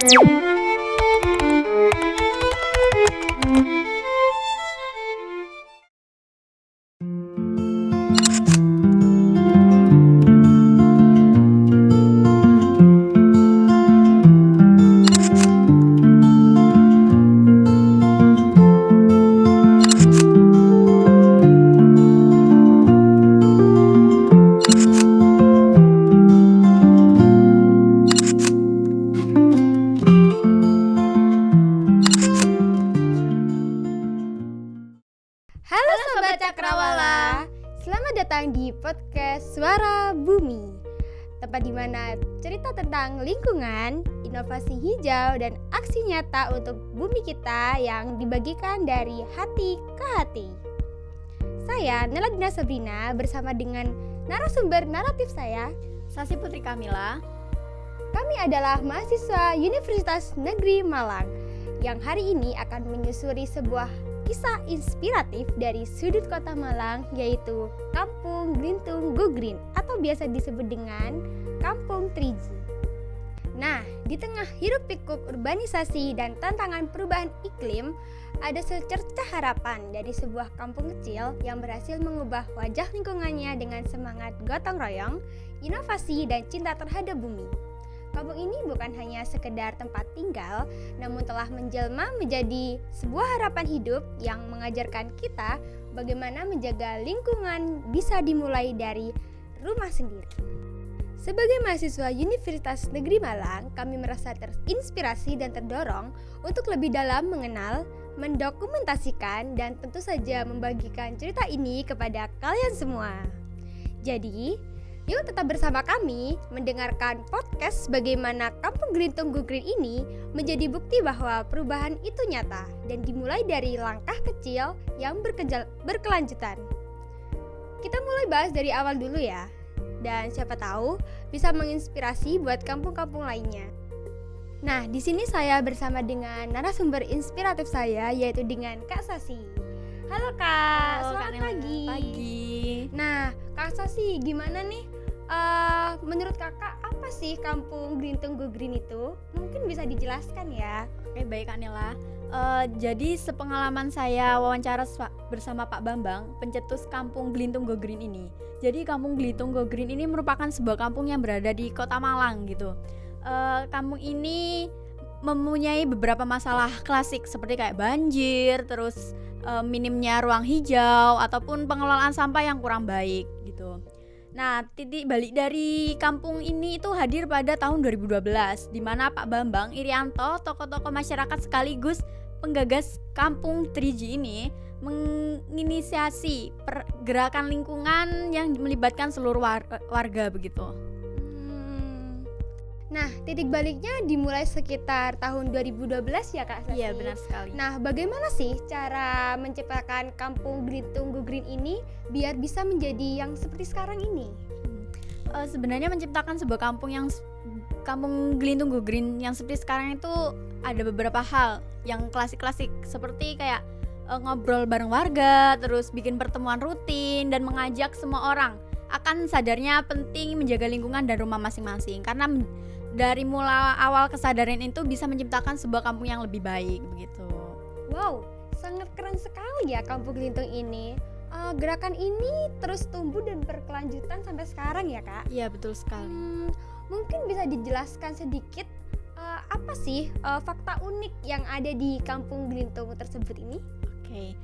Halo Sobat Cakrawala, selamat datang di podcast Suara Bumi, tempat di mana cerita tentang lingkungan, inovasi hijau, dan aksi nyata untuk bumi kita yang dibagikan dari hati ke hati. Saya Neladina Sabrina bersama dengan narasumber naratif saya, Sasi Putri Kamila. Kami adalah mahasiswa Universitas Negeri Malang yang hari ini akan menyusuri sebuah kisah inspiratif dari sudut kota Malang, yaitu Kampung Glintung Go Green atau biasa disebut dengan Kampung 3G. Nah, di tengah hiruk-pikuk urbanisasi dan tantangan perubahan iklim, ada secerca harapan dari sebuah kampung kecil yang berhasil mengubah wajah lingkungannya dengan semangat gotong royong, inovasi, dan cinta terhadap bumi. Kampung ini bukan hanya sekedar tempat tinggal, namun telah menjelma menjadi sebuah harapan hidup yang mengajarkan kita bagaimana menjaga lingkungan bisa dimulai dari rumah sendiri. Sebagai mahasiswa Universitas Negeri Malang, kami merasa terinspirasi dan terdorong untuk lebih dalam mengenal, mendokumentasikan, dan tentu saja membagikan cerita ini kepada kalian semua. Jadi, yuk tetap bersama kami mendengarkan podcast bagaimana Kampung Glintung Go Green ini menjadi bukti bahwa perubahan itu nyata dan dimulai dari langkah kecil yang berkelanjutan. Kita mulai bahas dari awal dulu ya, dan siapa tahu bisa menginspirasi buat kampung-kampung lainnya. Nah, di sini saya bersama dengan narasumber inspiratif saya, yaitu dengan Kak Sasi. Halo Kak, selamat pagi. Nah, Kak Sasi, gimana nih? Menurut kakak apa sih Kampung Glintung Go Green itu? Mungkin bisa dijelaskan ya. Oke, baik Kak Nela. Jadi sepengalaman saya wawancara bersama Pak Bambang, pencetus Kampung Glintung Go Green ini. Jadi Kampung Glintung Go Green ini merupakan sebuah kampung yang berada di Kota Malang gitu. Kampung ini mempunyai beberapa masalah klasik seperti kayak banjir, terus minimnya ruang hijau ataupun pengelolaan sampah yang kurang baik gitu. Nah, titik balik dari kampung ini itu hadir pada tahun 2012, di mana Pak Bambang Irianto, tokoh-tokoh masyarakat sekaligus penggagas Kampung 3G ini menginisiasi pergerakan lingkungan yang melibatkan seluruh warga begitu. Nah, titik baliknya dimulai sekitar tahun 2012 ya Kak Sasi? Iya, benar sekali. Nah, bagaimana sih cara menciptakan Kampung Glintung Go Green ini biar bisa menjadi yang seperti sekarang ini? Sebenarnya menciptakan sebuah Kampung Glintung Go Green yang seperti sekarang itu ada beberapa hal yang klasik-klasik seperti kayak ngobrol bareng warga, terus bikin pertemuan rutin dan mengajak semua orang akan sadarnya penting menjaga lingkungan dan rumah masing-masing, karena dari mulai awal kesadaran itu bisa menciptakan sebuah kampung yang lebih baik begitu. Wow, sangat keren sekali ya Kampung Glintung ini. Gerakan ini terus tumbuh dan berkelanjutan sampai sekarang ya Kak? Iya, betul sekali. Mungkin bisa dijelaskan sedikit apa sih fakta unik yang ada di Kampung Glintung tersebut ini? Oke.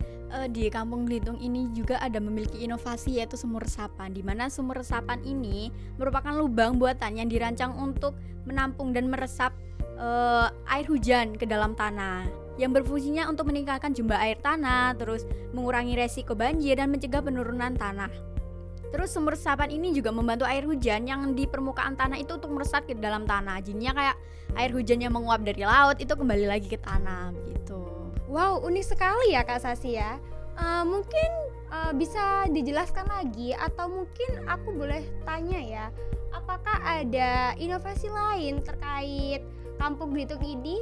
Di Kampung Glintung ini juga ada memiliki inovasi, yaitu sumur resapan, di mana sumur resapan ini merupakan lubang buatan yang dirancang untuk menampung dan meresap air hujan ke dalam tanah, yang berfungsinya untuk meningkatkan jumlah air tanah, terus mengurangi resiko banjir dan mencegah penurunan tanah. Terus sumur resapan ini juga membantu air hujan yang di permukaan tanah itu untuk meresap ke dalam tanah. Jadinya kayak air hujan yang menguap dari laut itu kembali lagi ke tanah begitu. Wow, unik sekali ya Kak Sasi ya. Mungkin bisa dijelaskan lagi, atau mungkin aku boleh tanya ya, apakah ada inovasi lain terkait Kampung Glintung ini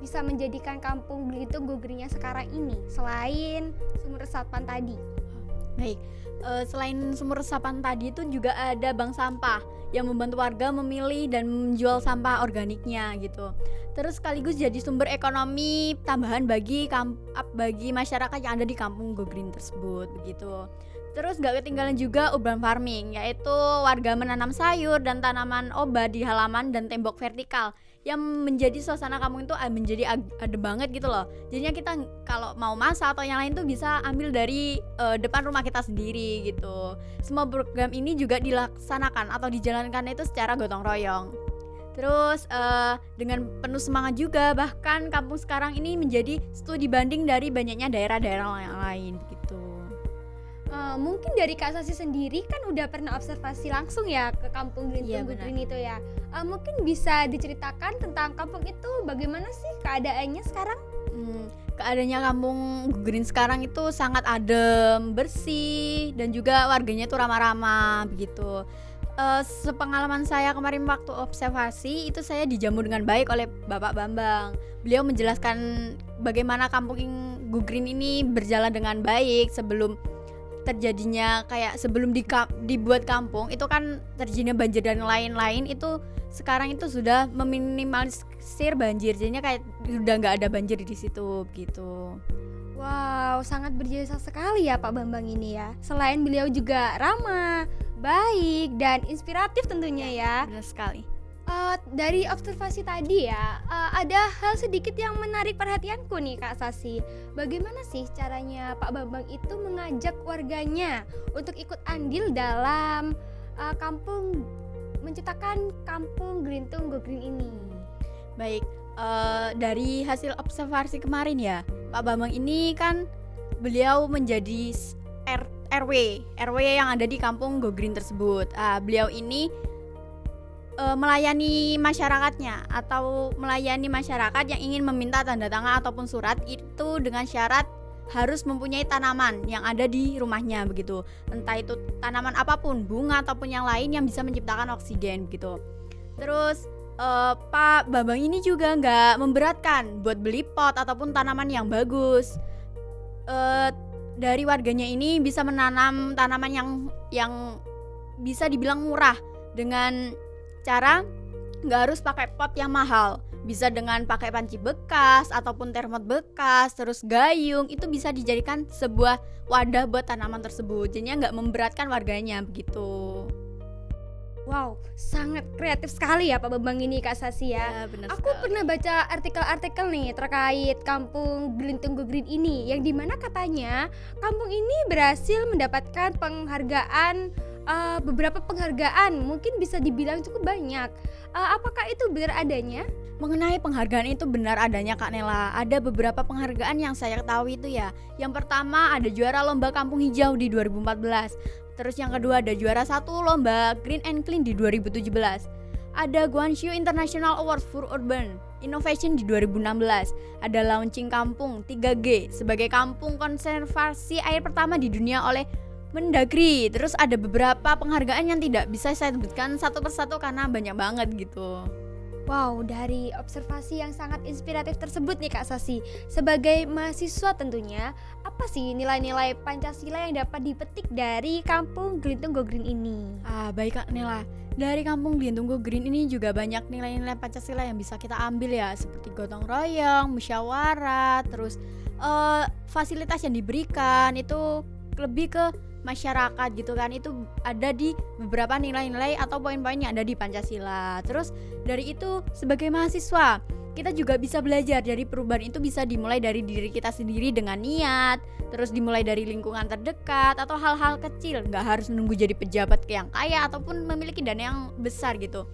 bisa menjadikan Kampung Glintung Go Green-nya sekarang ini selain sumur resapan tadi? Baik, selain sumur resapan tadi itu juga ada bank sampah yang membantu warga memilih dan menjual sampah organiknya gitu. Terus sekaligus jadi sumber ekonomi tambahan bagi masyarakat yang ada di kampung Go Green tersebut begitu. Terus gak ketinggalan juga urban farming, yaitu warga menanam sayur dan tanaman obat di halaman dan tembok vertikal yang menjadi suasana kampung itu menjadi adem banget gitu loh. Jadinya kita kalau mau masak atau yang lain tuh bisa ambil dari depan rumah kita sendiri gitu. Semua program ini juga dilaksanakan atau dijalankan itu secara gotong royong. Terus dengan penuh semangat juga, bahkan kampung sekarang ini menjadi studi banding dari banyaknya daerah-daerah yang lain gitu. Mungkin dari Kak Sasi sendiri kan udah pernah observasi langsung ya ke kampung Glintung Go Green itu ya. Mungkin bisa diceritakan tentang kampung itu bagaimana sih keadaannya sekarang? Keadaannya kampung Go Green sekarang itu sangat adem, bersih, dan juga warganya itu ramah-ramah begitu. Sepengalaman saya kemarin waktu observasi itu saya dijamu dengan baik oleh Bapak Bambang. Beliau menjelaskan bagaimana kampung Go Green ini berjalan dengan baik sebelum terjadinya sebelum dibuat kampung itu kan terjadinya banjir dan lain-lain, itu sekarang itu sudah meminimalisir banjir, jadinya sudah nggak ada banjir di situ gitu. Wow, sangat berjasa sekali ya Pak Bambang ini ya. Selain beliau juga ramah, baik, dan inspiratif tentunya ya. Benar sekali. Dari observasi tadi ya, ada hal sedikit yang menarik perhatianku nih Kak Sasi. Bagaimana sih caranya Pak Bambang itu mengajak warganya untuk ikut andil dalam menciptakan kampung Glintung Go Green ini? Baik, dari hasil observasi kemarin ya, Pak Bambang ini kan beliau menjadi RW yang ada di kampung Go Green tersebut. Beliau ini melayani masyarakatnya atau melayani masyarakat yang ingin meminta tanda tangan ataupun surat itu dengan syarat harus mempunyai tanaman yang ada di rumahnya begitu, entah itu tanaman apapun, bunga ataupun yang lain yang bisa menciptakan oksigen gitu. Terus Pak Bambang ini juga nggak memberatkan buat beli pot ataupun tanaman yang bagus. Dari warganya ini bisa menanam tanaman yang bisa dibilang murah dengan cara nggak harus pakai pot yang mahal, bisa dengan pakai panci bekas ataupun termos bekas, terus gayung, itu bisa dijadikan sebuah wadah buat tanaman tersebut, jadinya nggak memberatkan warganya begitu. Wow, sangat kreatif sekali ya Pak Bambang ini Kak Sasi ya. Aku pernah baca artikel-artikel nih terkait kampung Glintung Go Green ini, yang dimana katanya kampung ini berhasil mendapatkan penghargaan, beberapa penghargaan, mungkin bisa dibilang cukup banyak. Apakah itu benar adanya? Mengenai penghargaan itu benar adanya Kak Nela. Ada beberapa penghargaan yang saya ketahui itu ya. Yang pertama ada juara lomba kampung hijau di 2014. Terus yang kedua ada juara 1 lomba Green and Clean di 2017. Ada Guangzhou International Award for Urban Innovation di 2016. Ada launching kampung 3G sebagai kampung konservasi air pertama di dunia oleh Mendagri. Terus ada beberapa penghargaan yang tidak bisa saya sebutkan satu persatu karena banyak banget gitu. Wow, dari observasi yang sangat inspiratif tersebut nih Kak Sasi, sebagai mahasiswa tentunya, apa sih nilai-nilai Pancasila yang dapat dipetik dari kampung Glintung Go Green ini? Baik Kak Nela, dari kampung Glintung Go Green ini juga banyak nilai-nilai Pancasila yang bisa kita ambil ya, seperti gotong royong, musyawarah, terus fasilitas yang diberikan itu lebih ke masyarakat gitu kan, itu ada di beberapa nilai-nilai atau poin-poin yang ada di Pancasila. Terus dari itu sebagai mahasiswa kita juga bisa belajar dari perubahan itu bisa dimulai dari diri kita sendiri dengan niat, terus dimulai dari lingkungan terdekat atau hal-hal kecil, nggak harus menunggu jadi pejabat yang kaya ataupun memiliki dana yang besar gitu.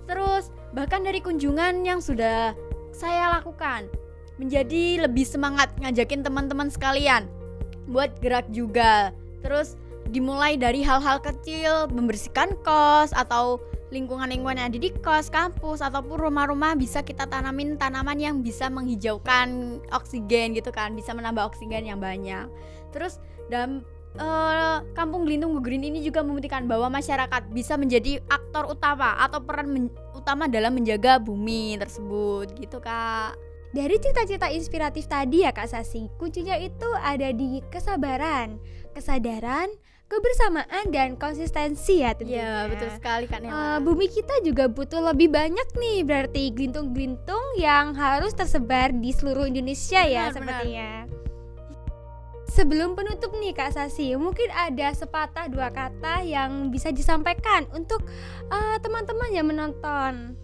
Terus bahkan dari kunjungan yang sudah saya lakukan menjadi lebih semangat ngajakin teman-teman sekalian buat gerak juga. Terus dimulai dari hal-hal kecil, membersihkan kos atau lingkungan-lingkungan yang ada di kos, kampus ataupun rumah-rumah, bisa kita tanamin tanaman yang bisa menghijaukan oksigen gitu kan, bisa menambah oksigen yang banyak. Terus dalam kampung Glintung Go Green ini juga membuktikan bahwa masyarakat bisa menjadi aktor utama atau peran utama dalam menjaga bumi tersebut gitu Kak. Dari cerita-cerita inspiratif tadi ya Kak Sasi, kuncinya itu ada di kesabaran, kesadaran, kebersamaan, dan konsistensi ya tentunya. Iya, betul sekali Kak Nela. Bumi kita juga butuh lebih banyak nih, berarti gelintung-gelintung yang harus tersebar di seluruh Indonesia ya Benar, sepertinya. Sebelum penutup nih Kak Sasi, mungkin ada sepatah dua kata yang bisa disampaikan untuk teman-teman yang menonton.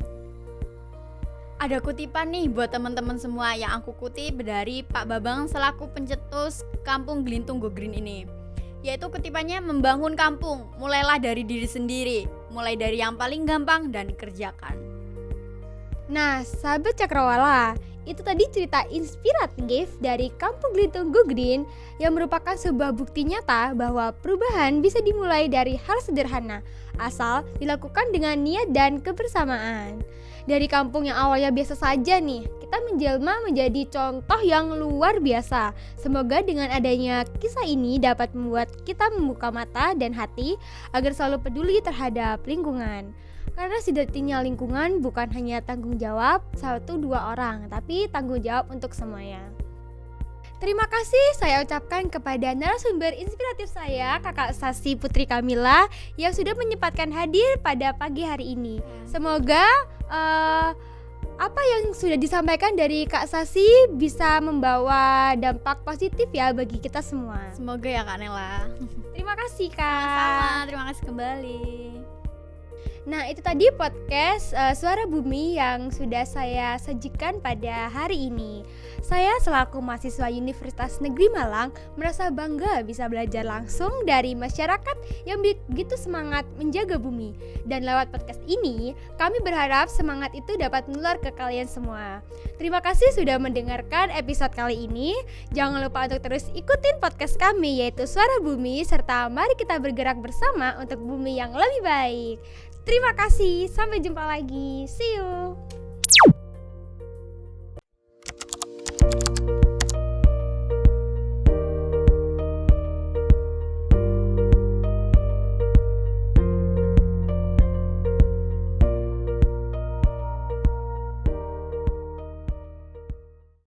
Ada kutipan nih buat teman-teman semua yang aku kutip dari Pak Babang selaku pencetus Kampung Gelintung Go Green ini. Yaitu kutipannya, membangun kampung, mulailah dari diri sendiri, mulai dari yang paling gampang dan dikerjakan. Nah, sahabat Cakrawala, itu tadi cerita inspiratif dari Kampung Gelintung Go Green yang merupakan sebuah bukti nyata bahwa perubahan bisa dimulai dari hal sederhana, asal dilakukan dengan niat dan kebersamaan. Dari kampung yang awalnya biasa saja nih, kita menjelma menjadi contoh yang luar biasa. Semoga dengan adanya kisah ini dapat membuat kita membuka mata dan hati agar selalu peduli terhadap lingkungan. Karena sejatinya lingkungan bukan hanya tanggung jawab 1-2 orang, tapi tanggung jawab untuk semuanya. Terima kasih saya ucapkan kepada narasumber inspiratif saya, Kakak Sasi Putri Kamila, yang sudah menyempatkan hadir pada pagi hari ini. Semoga apa yang sudah disampaikan dari Kak Sasi bisa membawa dampak positif ya bagi kita semua. Semoga ya Kak Nela. Terima kasih Kak. Sama, terima kasih kembali. Nah, itu tadi podcast Suara Bumi yang sudah saya sajikan pada hari ini. Saya selaku mahasiswa Universitas Negeri Malang merasa bangga bisa belajar langsung dari masyarakat yang begitu semangat menjaga bumi. Dan lewat podcast ini, kami berharap semangat itu dapat menular ke kalian semua. Terima kasih sudah mendengarkan episode kali ini. Jangan lupa untuk terus ikutin podcast kami, yaitu Suara Bumi, serta mari kita bergerak bersama untuk bumi yang lebih baik. Terima kasih, sampai jumpa lagi. See you.